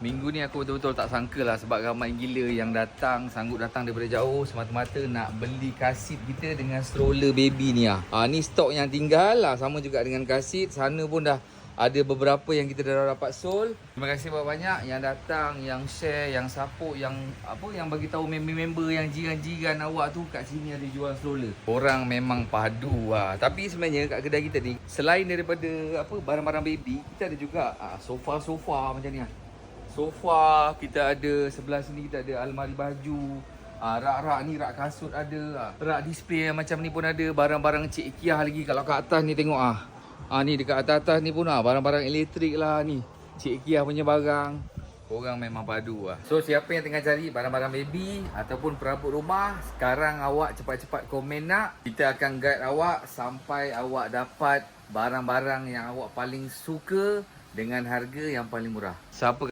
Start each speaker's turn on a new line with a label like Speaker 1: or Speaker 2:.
Speaker 1: Minggu ni aku betul-betul tak sangka lah sebab ramai gila yang datang, sanggup datang daripada jauh semata-mata nak beli kasit kita dengan stroller baby ni lah. Ni stok yang tinggal lah, sama juga dengan kasit. Sana pun dah ada beberapa yang kita dah dapat sold. Terima kasih banyak-banyak yang datang, yang share, yang support, yang bagi tahu member-member yang jiran-jiran awak tu kat sini ada jual stroller. Orang memang padu lah. Tapi sebenarnya kat kedai kita ni, selain daripada barang-barang baby, kita ada juga sofa-sofa macam ni lah. Sofa, kita ada sebelah sini kita ada almari baju. Rak-rak ni, rak kasut ada. Rak display yang macam ni pun ada. Barang-barang Cik Ikyah lagi. Kalau kat atas ni tengok ni dekat atas-atas ni pun barang-barang elektrik lah ni. Cik Ikyah punya barang. Korang memang padu lah. So siapa yang tengah cari barang-barang baby ataupun perabot rumah, sekarang awak cepat-cepat komen nak. Kita akan guide awak sampai awak dapat barang-barang yang awak paling suka dengan harga yang paling murah. Siapa